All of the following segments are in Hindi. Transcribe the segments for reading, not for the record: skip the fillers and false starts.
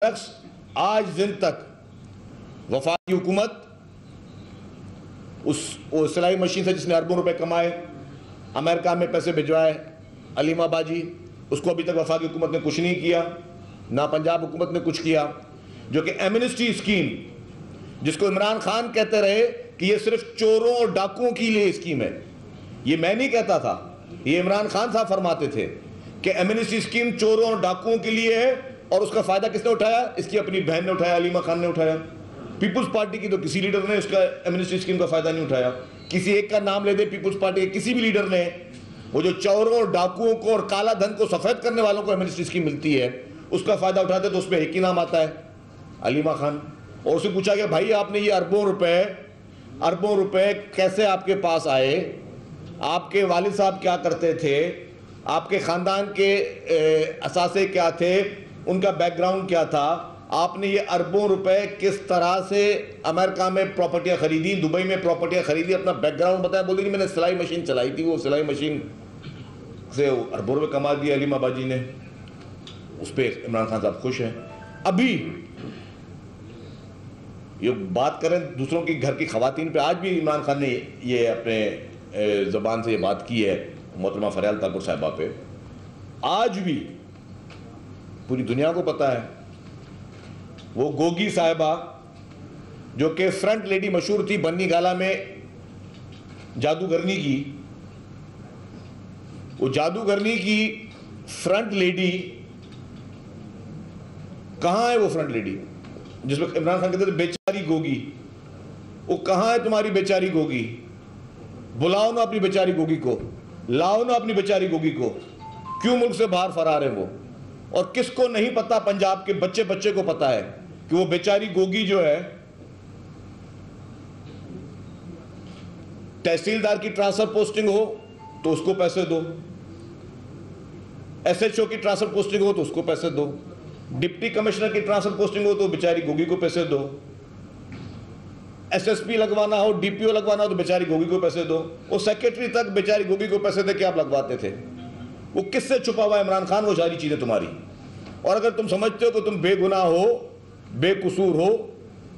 आज दिन तक वफाकी हुकूमत वो सिलाई मशीन से जिसने अरबों रुपए कमाए, अमेरिका में पैसे भिजवाए, अलीमा बाजी, उसको अभी तक वफाकी हुकूमत ने कुछ नहीं किया, ना पंजाब हुकूमत ने कुछ किया। जो कि एमनेस्टी स्कीम, जिसको इमरान खान कहते रहे कि ये सिर्फ चोरों और डाकुओं के लिए स्कीम है, ये मैं नहीं कहता था, ये इमरान खान साहब फरमाते थे कि एमनेस्टी स्कीम चोरों और डाकुओं के लिए है। और उसका फायदा किसने उठाया? इसकी अपनी बहन ने उठाया, अलीमा खान ने उठाया। पीपुल्स पार्टी की तो किसी लीडर ने उसका एमनेस्टी स्कीम का फायदा नहीं उठाया। किसी एक का नाम ले दे पीपुल्स पार्टी के किसी भी लीडर ने, वो जो चोरों और डाकुओं को और काला धन को सफेद करने वालों को एमनेस्टी स्कीम मिलती है, उसका फायदा उठाते तो उसमें एक ही नाम आता है, अलीमा खान। और उससे पूछा गया, भाई आपने ये अरबों रुपए कैसे आपके पास आए? आपके वालिद साहब क्या करते थे? आपके खानदान के असासे क्या थे? उनका बैकग्राउंड क्या था? आपने ये अरबों रुपए किस तरह से अमेरिका में प्रॉपर्टियां खरीदी, दुबई में प्रॉपर्टियां खरीदी? अपना बैकग्राउंड बताया। बोल दी मैंने सिलाई मशीन चलाई थी, वो सिलाई मशीन से अरबों रुपए कमा दिए अलीमा बाजी ने। उस पर इमरान खान साहब खुश हैं। अभी ये बात करें दूसरों की घर की खवातीन पे, आज भी इमरान खान ने ये अपने ज़बान से ये बात की है मोहतरमा फरियाल ताकुर साहिबा पे। आज भी पूरी दुनिया को पता है वो गोगी साहिबा जो कि फ्रंट लेडी मशहूर थी बन्नी गाला में जादूगरनी की, वो जादूगरनी की फ्रंट लेडी कहां है? वो फ्रंट लेडी जिसमें इमरान खान कहते थे बेचारी गोगी, वो कहां है तुम्हारी बेचारी गोगी? बुलाओ ना अपनी बेचारी गोगी को, लाओ ना अपनी बेचारी गोगी को। क्यों मुल्क से बाहर फरार है वो? और किसको नहीं पता? पंजाब के बच्चे बच्चे को पता है कि वो बेचारी गोगी जो है, तहसीलदार की ट्रांसफर पोस्टिंग हो तो उसको पैसे दो, एसएचओ की ट्रांसफर पोस्टिंग हो तो उसको पैसे दो, डिप्टी कमिश्नर की ट्रांसफर पोस्टिंग हो तो बेचारी गोगी को पैसे दो, एसएसपी लगवाना हो, डीपीओ लगवाना हो तो बेचारी गोगी को पैसे दो। वो सेक्रेटरी तक बेचारी गोगी को पैसे दे के आप लगवाते थे। वो किससे छुपा हुआ है इमरान खान? वो सारी चीजें तुम्हारी। और अगर तुम समझते हो कि तुम बेगुनाह हो, बेकसूर हो,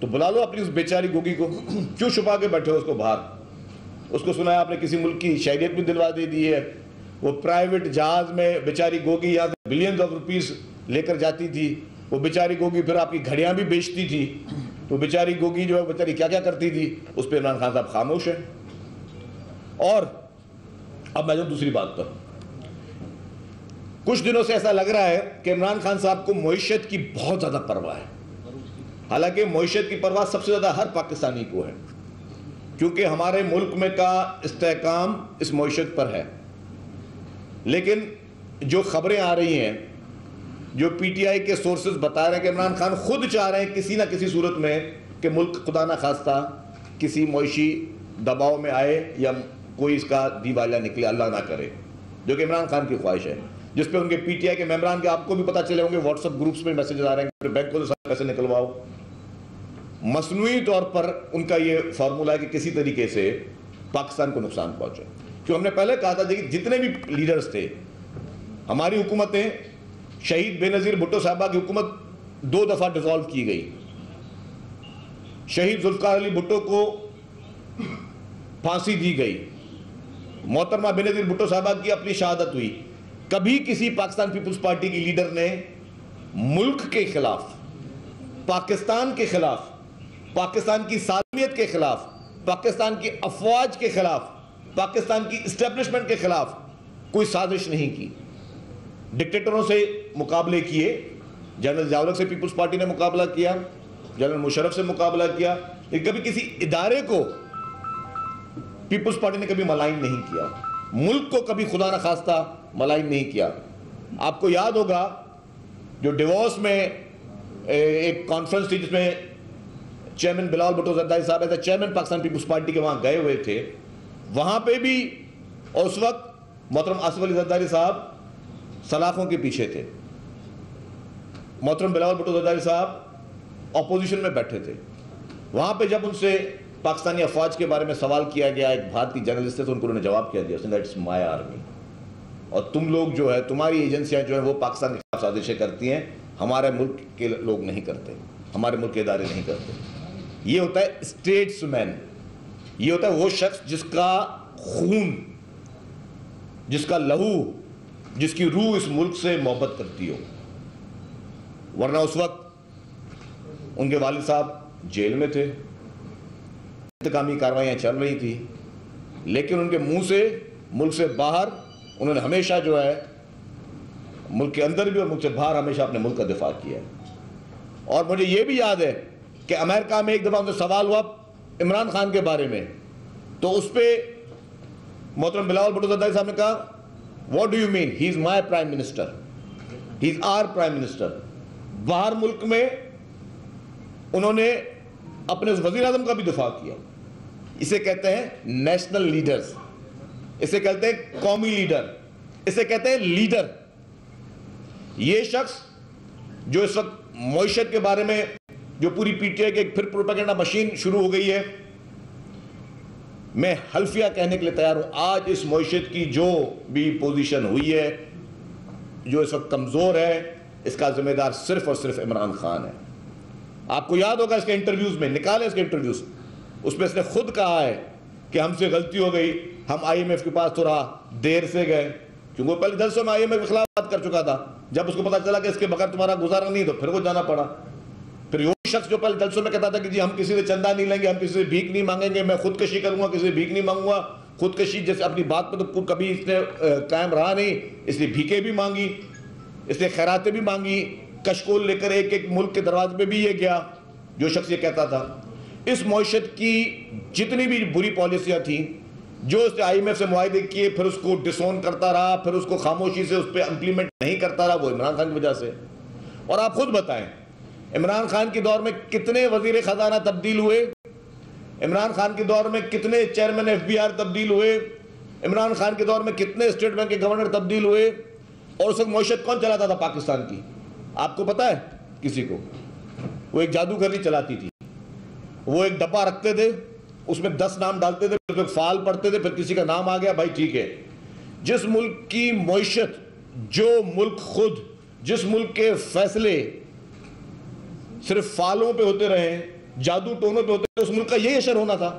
तो बुला लो अपनी उस बेचारी गोगी को। क्यों छुपा के बैठे हो उसको बाहर? उसको सुना है आपने किसी मुल्क की शहरियत भी दिलवा दे दी है। वो प्राइवेट जहाज में बेचारी गोगी यहाँ से बिलियंस ऑफ रुपीस लेकर जाती थी। वो बेचारी गोगी फिर आपकी घड़ियां भी बेचती थी। तो बेचारी गोगी जो है बेचारी क्या क्या करती थी, उस पर इमरान खान साहब खामोश है। और अब मैं जो दूसरी बात पर, कुछ दिनों से ऐसा लग रहा है कि इमरान खान साहब को मईशत की बहुत ज्यादा परवाह है। हालांकि मईशत की परवाह सबसे ज्यादा हर पाकिस्तानी को है, क्योंकि हमारे मुल्क में का इस्तेहकाम इस मईशत पर है। लेकिन जो खबरें आ रही हैं, जो पीटीआई के सोर्सेज बता रहे हैं कि इमरान खान खुद चाह रहे हैं किसी ना किसी सूरत में कि मुल्क खुदा ना खास्ता किसी मईशी दबाव में आए या कोई इसका दिवालिया निकले, अल्लाह ना करे, जो कि इमरान खान की ख्वाहिश है, जिस पे उनके पीटीआई के मेंबरान के, आपको भी पता चले होंगे, व्हाट्सएप ग्रुप्स में मैसेज आ रहे हैं बैंक को पैसे निकलवाओ। मसनूई तौर पर उनका ये फार्मूला है कि किसी तरीके से पाकिस्तान को नुकसान पहुंचे। क्यों हमने पहले कहा था कि जितने भी लीडर्स थे, हमारी हुकूमतें, शहीद बेनज़ीर भुट्टो साहबा की हुकूमत 2 दफा डिसॉल्व की गई, शहीद जुल्फ़िकार अली भुट्टो को फांसी दी गई, मोहतरमा बेनज़ीर भुट्टो साहबा की अपनी शहादत हुई। कभी किसी पाकिस्तान पीपुल्स पार्टी की लीडर ने मुल्क के खिलाफ, पाकिस्तान के खिलाफ, पाकिस्तान की सालमियत के खिलाफ, पाकिस्तान की अफवाज के खिलाफ, पाकिस्तान की इस्टेब्लिशमेंट के खिलाफ कोई साजिश नहीं की। डिक्टेटरों से मुकाबले किए, जनरल ज़ियाउल हक से पीपुल्स पार्टी ने मुकाबला किया, जनरल मुशर्रफ से मुकाबला किया, लेकिन कभी किसी इदारे को पीपुल्स पार्टी ने कभी मलाइन नहीं किया, मुल्क को कभी खुदा न खास्ता मलाइन नहीं किया। आपको याद होगा जो डिवोर्स में एक कॉन्फ्रेंस थी जिसमें चेयरमैन बिलावल भुट्टो जरदारी साहब ऐसे चेयरमैन पाकिस्तान पीपुल्स पार्टी के वहां गए हुए थे, वहां पे भी और उस वक्त मोहतरम आसिफ अली जरदारी साहब सलाखों के पीछे थे, मोहतरम बिलावल भुट्टो जरदारी साहब अपोजिशन में बैठे थे। वहां पे जब उनसे पाकिस्तानी अफवाज के बारे में सवाल किया गया, एक भारतीय जर्नलिस्ट थे, तो उन्होंने जवाब क्या दिया, उसने इट्स माय आर्मी, और तुम लोग जो है, तुम्हारी एजेंसियां जो है वो पाकिस्तान के खिलाफ साजिशें करती हैं, हमारे मुल्क के लोग नहीं करते, हमारे मुल्क के इदारे नहीं करते। ये होता है स्टेट्समैन, ये होता है वो शख्स जिसका खून, जिसका लहू, जिसकी रूह इस मुल्क से मोहब्बत करती हो। वरना उस वक्त उनके वालिद साहब जेल में थे, इंतकामी कार्रवाइयाँ चल रही थी, लेकिन उनके मुंह से, मुल्क से बाहर उन्होंने हमेशा जो है, मुल्क के अंदर भी और मुल्क से बाहर हमेशा अपने मुल्क का दिफा किया है। और मुझे ये भी याद है कि अमेरिका में एक दफ़ा उनसे सवाल हुआ इमरान खान के बारे में, तो उस पर मोहतरम बिलावल भुट्टो ज़रदारी साहब ने कहा, what do you mean, he is my prime minister, he is our prime minister. बाहर मुल्क में उन्होंने अपने वज़ीर आज़म का भी दिफा किया। इसे कहते हैं नेशनल लीडर्स, इसे कहते हैं कौमी लीडर, इसे कहते हैं लीडर। ये शख्स जो इस वक्त मईशत के बारे में जो पूरी पीटीआई की फिर प्रोपेगेंडा मशीन शुरू हो गई है, मैं हल्फिया कहने के लिए तैयार हूं, आज इस मईशत की जो भी पोजीशन हुई है, जो इस वक्त कमजोर है, इसका जिम्मेदार सिर्फ और सिर्फ इमरान खान है। आपको याद होगा इसके इंटरव्यूज में, निकाले इसके इंटरव्यूज, उसमें इसने खुद कहा है कि हमसे गलती हो गई, हम आईएमएफ के पास थोड़ा देर से गए, क्योंकि वो पहले जलसों में आईएमएफ के खिलाफ बात कर चुका था। जब उसको पता चला कि इसके बगैर तुम्हारा गुजारा नहीं, तो फिर वो जाना पड़ा। फिर वो शख्स जो पहले जलसों में कहता था कि जी हम किसी से चंदा नहीं लेंगे, हम किसी से भीख नहीं मांगेंगे, मैं खुदकशी करूंगा, किसी से भीख नहीं मांगूंगा, खुदकशी जैसे अपनी बात पर तो कभी इसने कायम रहा नहीं, इसलिए भीखे भी मांगी, इसलिए खैरातें भी मांगी, कशकोल लेकर एक एक मुल्क के दरवाजे पे भी ये गया, जो शख्स ये कहता था। इस मईशत की जितनी भी बुरी पॉलिसियां थी, जो उसने आईएमएफ से मुआहदे किए, फिर उसको डिसोन करता रहा, फिर उसको खामोशी से उस पर इंप्लीमेंट नहीं करता रहा, वो इमरान खान की वजह से। और आप खुद बताएं, इमरान खान के दौर में कितने वजीर खजाना तब्दील हुए, इमरान खान के दौर में कितने चेयरमैन एफबीआर तब्दील हुए, इमरान खान के दौर में कितने स्टेट बैंक के गवर्नर तब्दील हुए, और उस वक्त मईशत कौन चलाता था पाकिस्तान की, आपको पता है किसी को? वो एक जादूगरनी चलाती थी। वो एक डब्बा रखते थे, उसमें 10 नाम डालते थे, फिर फाल पढ़ते थे, फिर किसी का नाम आ गया, भाई ठीक है। जिस मुल्क की मईशत, जो मुल्क खुद, जिस मुल्क के फैसले सिर्फ फालों पे होते रहे, जादू टोनों पे होते रहे, उस मुल्क का यही असर होना था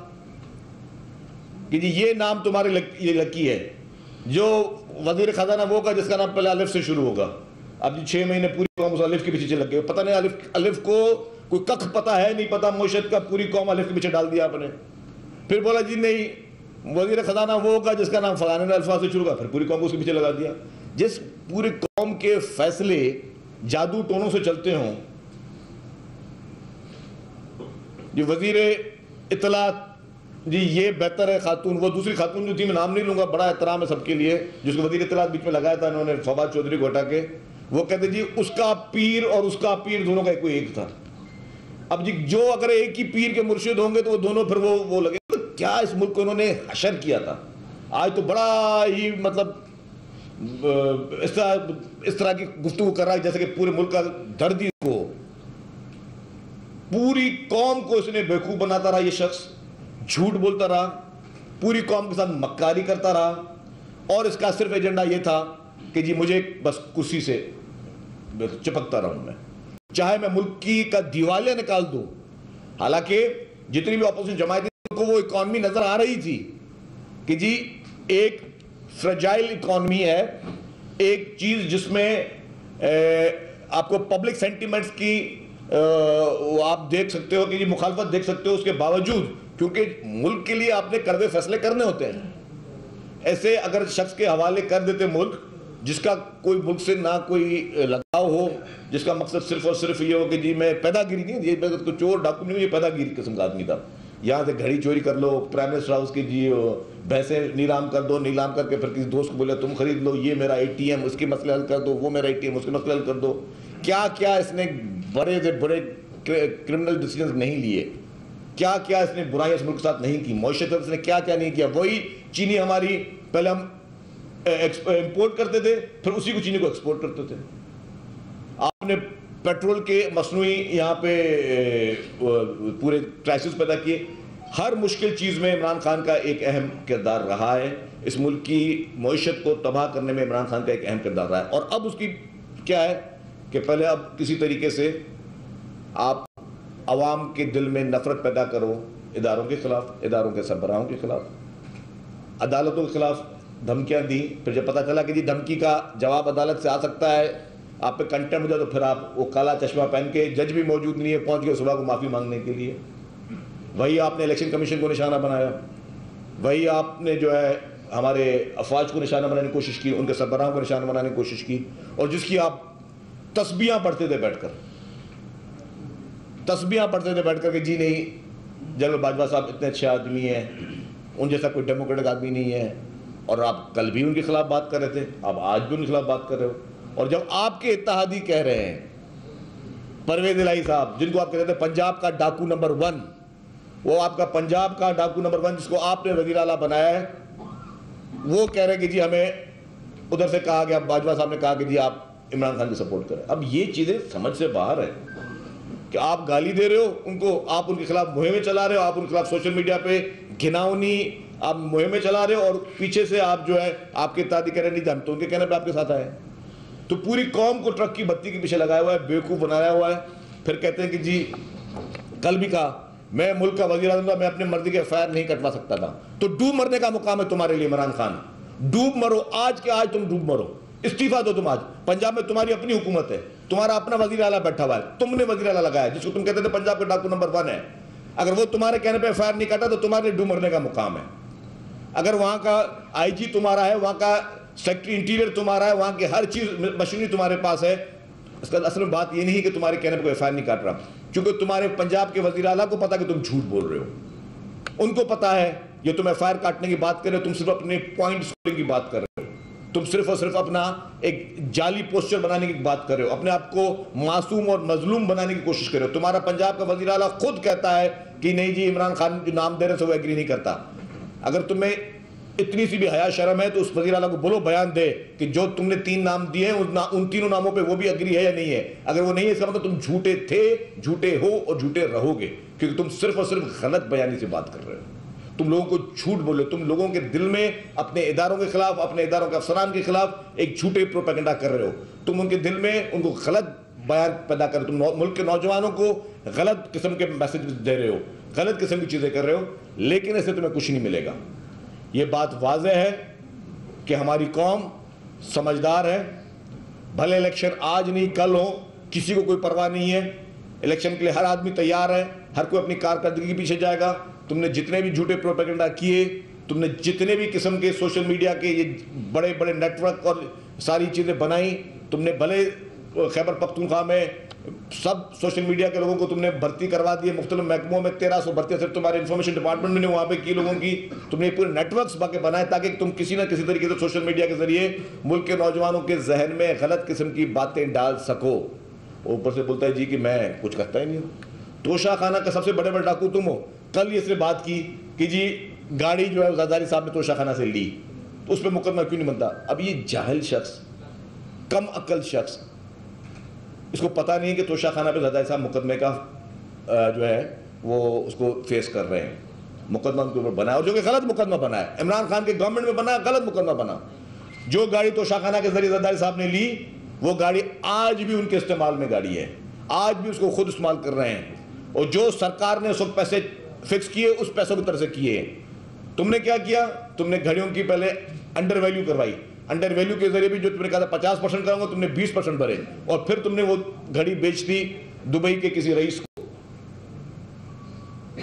कि जी ये नाम तुम्हारे ये लकी है। जो वजीर खजाना वो का जिसका नाम पहले अलिफ से शुरू होगा, अब जी 6 महीने पूरी कौम उस अलिफ के पीछे लग गए, पता नहीं अलिफ को कोई कख पता है नहीं पता, मईशत का पूरी कौम अलिफ के पीछे डाल दिया आपने। फिर बोला जी नहीं, वजीर खजाना वो होगा जिसका नाम फलाने अल्फाज से शुरू होगा, फिर पूरी कौम को उसके पीछे लगा दिया। जिस पूरी कौम के फैसले जादू टोनों से चलते हों, जी वजीर इत्तलात जी ये बेहतर है खातून, वो दूसरी खातून जो थी, मैं नाम नहीं लूंगा, बड़ा एहतराम है सबके लिए, जिसको वजीर इत्तलात बीच में लगाया था इन्होंने, फवाद चौधरी को हटा के, वो कहते जी उसका पीर और उसका पीर दोनों का कोई एक था। अब जी जो अगर एक ही पीर के मुर्शिद होंगे तो वो दोनों फिर वो लगे। तो क्या इस मुल्क को उन्होंने हशर किया था। आज तो बड़ा ही मतलब इस तरह की गुफ्तगू कर रहा है जैसे कि पूरे मुल्क का दर्द ही को, पूरी कौम को इसने बेवकूफ बनाता रहा। ये शख्स झूठ बोलता रहा, पूरी कौम के साथ मक्कारी करता रहा, और इसका सिर्फ एजेंडा ये था कि जी मुझे बस कुर्सी से चिपकता रहूं, मैं चाहे मैं मुल्क की का दिवालिया निकाल दूं। हालांकि जितनी भी अपोजिशन जमात को वो इकॉनमी नजर आ रही थी कि जी एक फ्रेजाइल इकॉनमी है, एक चीज जिसमें आपको पब्लिक सेंटिमेंट्स की आप देख सकते हो कि जी मुखालफत देख सकते हो, उसके बावजूद क्योंकि मुल्क के लिए आपने कड़वे फैसले करने होते हैं, ऐसे अगर शख्स के हवाले कर देते मुल्क जिसका कोई मुल्क से ना कोई लगाव हो, जिसका मकसद सिर्फ और सिर्फ ये हो कि जी मैं पैदागिरी नहीं, ये तो चोर डाकू नहीं, ये पैदागिरी किस्म का आदमी था, यहाँ से घड़ी चोरी कर लो, प्राइम मिनिस्टर हाउस की जी भैंसें नीलाम कर दो, नीलाम करके फिर किसी दोस्त को बोले तुम खरीद लो, ये मेरा ATM, उसके मसले हल कर दो, वो मेरा ATM, उसके मसले हल कर दो। क्या क्या इसने बड़े से बड़े क्रिमिनल डिसीजन नहीं लिए, क्या क्या इसने बुराइयां इस मुल्क के साथ नहीं की, मईशत इसने क्या क्या नहीं किया। वही चीनी हमारी पहले हम इंपोर्ट करते थे, फिर उसी को चीनी को एक्सपोर्ट करते थे। आपने पेट्रोल के मसनूई यहाँ पे पूरे क्राइसिस पैदा किए। हर मुश्किल चीज़ में इमरान खान का एक अहम किरदार रहा है, इस मुल्क की मईशत को तबाह करने में इमरान खान का एक अहम किरदार रहा है। और अब उसकी क्या है कि पहले अब किसी तरीके से आप अवाम के दिल में नफरत पैदा करो इदारों के खिलाफ, इदारों के सरबराहों के खिलाफ, अदालतों के खिलाफ धमकियां दी। फिर जब पता चला कि जी धमकी का जवाब अदालत से आ सकता है, आप पे कंटेम्प्ट हो जाए, तो फिर आप वो काला चश्मा पहन के, जज भी मौजूद नहीं है, पहुंच गए सुबह को माफ़ी मांगने के लिए। वही आपने इलेक्शन कमीशन को निशाना बनाया, वही आपने जो है हमारे अफवाज को निशाना बनाने की कोशिश की, उनके सरबराहों को निशाना बनाने की कोशिश की, और जिसकी आप तस्बीहां पढ़ते थे बैठकर, तस्बीहां पढ़ते थे बैठकर कि जी नहीं, जनरल बाजवा साहब इतने अच्छे आदमी हैं, उन जैसा कोई डेमोक्रेटिक आदमी नहीं है। और आप कल भी उनके खिलाफ बात कर रहे थे, आप आज भी उनके खिलाफ बात कर रहे हो। और जब आपके इत्तेहादी कह रहे हैं, परवेज इलाही साहब, जिनको आप कहते थे पंजाब का डाकू नंबर 1, वो आपका पंजाब का डाकू नंबर 1 जिसको आपने वजीर आला बनाया है, वो कह रहे हैं कि जी हमें उधर से कहा गया, बाजवा साहब ने कहा कि जी आप इमरान खान की सपोर्ट करें। अब ये चीज़ें समझ से बाहर है कि आप गाली दे रहे हो उनको, आप उनके खिलाफ मुहिमें चला रहे हो, आप उनके खिलाफ सोशल मीडिया पे घिनौनी आप मुहिमें चला रहे हो, और पीछे से आप जो है आपके इत्तेहादी कह रहे नहीं जानते, उनके कहने पे आपके साथ आए। तो पूरी कौम को ट्रक की बत्ती के पीछे लगाया हुआ है, बेवकूफ़ बनाया हुआ है। फिर कहते हैं कि जी कल भी कहा मैं मुल्क का वज़ीर आज़म था, मैं अपनी मर्जी के एफआईआर नहीं कटवा सकता था। तो डूब मरने का मुकाम है तुम्हारे लिए इमरान खान, डूब मरो आज के आज, तुम डूब मरो, इस्तीफा दो तुम आज। पंजाब में तुम्हारी अपनी हुकूमत है, तुम्हारा अपना वज़ीर आला बैठा हुआ है, तुमने वज़ीर आला लगाया जिसको तुम कहते थे पंजाब का डाकू नंबर 1 है। अगर वो तुम्हारे कहने पे एफआईआर नहीं काटा तो तुम्हारे लिए डूब मरने का मुकाम है। अगर वहाँ का आईजी तुम्हारा है, वहाँ का सेक्रेटरी इंटीरियर तुम्हारा है, वहाँ की हर चीज़ मशीनरी तुम्हारे पास है, इसका असल में बात ये नहीं कि तुम्हारे कहने पर कोई एफआईआर नहीं काट रहा, क्योंकि तुम्हारे पंजाब के वज़ीर आला को पता कि तुम झूठ बोल रहे हो, उनको पता है ये तुम एफआईआर काटने की बात कर रहे हो, तुम सिर्फ अपने पॉइंट स्कोरिंग की बात कर रहे हो, तुम सिर्फ और सिर्फ अपना एक जाली पोस्टर बनाने की बात कर रहे हो, अपने आप को मासूम और मजलूम बनाने की कोशिश कर रहे हो। तुम्हारा पंजाब का वज़ीर आला खुद कहता है कि नहीं जी इमरान खान जो नाम दे रहे थे वो एग्री नहीं करता। अगर तुम्हें इतनी सी भी हया शर्म है तो उस वज़ीर आला को बोलो, बयान दे कि जो तुमने 3 नाम दिए हैं उन तीनों नामों पे वो भी एग्री है या नहीं है। अगर वो नहीं है इसका मतलब तुम झूठे थे, झूठे हो और झूठे रहोगे, क्योंकि तुम सिर्फ और सिर्फ गलत बयानी से बात कर रहे हो, तुम लोगों को झूठ बोले, तुम लोगों के दिल में अपने इदारों के खिलाफ, अपने इदारों के अफसरान के खिलाफ एक झूठे प्रोपेगेंडा कर रहे हो, तुम उनके दिल में उनको गलत बयान पैदा कर, तुम मुल्क के नौजवानों को गलत किस्म के मैसेज दे रहे हो, गलत किस्म की चीज़ें कर रहे हो, लेकिन इससे तुम्हें कुछ नहीं मिलेगा। ये बात वाज़ेह है कि हमारी कौम समझदार है, भले इलेक्शन आज नहीं कल हो, किसी को कोई परवाह नहीं है, इलेक्शन के लिए हर आदमी तैयार है, हर कोई अपनी कारकर्दगी के पीछे जाएगा। तुमने जितने भी झूठे प्रोपेगेंडा किए, तुमने जितने भी किस्म के सोशल मीडिया के ये बड़े बड़े नेटवर्क और सारी चीज़ें बनाई, तुमने भले खैबर पख्तूनख्वा में सब सोशल मीडिया के लोगों को तुमने भर्ती करवा दिए, मुख्तलिफ महकमों में 1300 भर्तियाँ सिर्फ तुम्हारे इन्फॉर्मेशन डिपार्टमेंट ने वहाँ पे की लोगों की, तुमने पूरे नेटवर्क्स बाकी बनाए ताकि तुम किसी ना किसी तरीके से सोशल मीडिया के जरिए मुल्क के नौजवानों के जहन में गलत किस्म की बातें डाल सको। ऊपर से बोलता है जी कि मैं कुछ करता ही नहीं हूँ, तोशा खाना का सबसे बड़े बड़े डाकू तुम हो। कल इससे बात की कि जी गाड़ी जो है ज़रदारी साहब ने तोशा खाना से ली, तो उस पर मुकदमा क्यों नहीं बनता। अब ये जाहिल शख्स, कम अक्ल शख्स, इसको पता नहीं है कि तोशा खाना पे ज़रदारी साहब मुकदमे का जो है वो उसको फेस कर रहे हैं, मुकदमा उनके ऊपर बना है, और जो कि गलत मुकदमा बना है, इमरान खान के गवर्नमेंट में बना, गलत मुकदमा बना। जो गाड़ी तोशा खाना के जरिए ज़रदारी साहब ने ली, वो गाड़ी आज भी उनके इस्तेमाल में गाड़ी है, आज भी उसको खुद इस्तेमाल कर रहे हैं, और जो सरकार ने उस पैसे फिक्स किए उस पैसों की तरफ से किए। तुमने क्या किया, तुमने घड़ियों की पहले अंडर वैल्यू करवाई, अंडर वैल्यू के जरिए भी जो तुमने कहा था 50% कराऊंगा, तुमने 20% भरे, और फिर तुमने वो घड़ी बेच दी दुबई के किसी रईस को,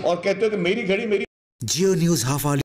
और कहते हो कि मेरी घड़ी मेरी। जियो न्यूज़ हाफ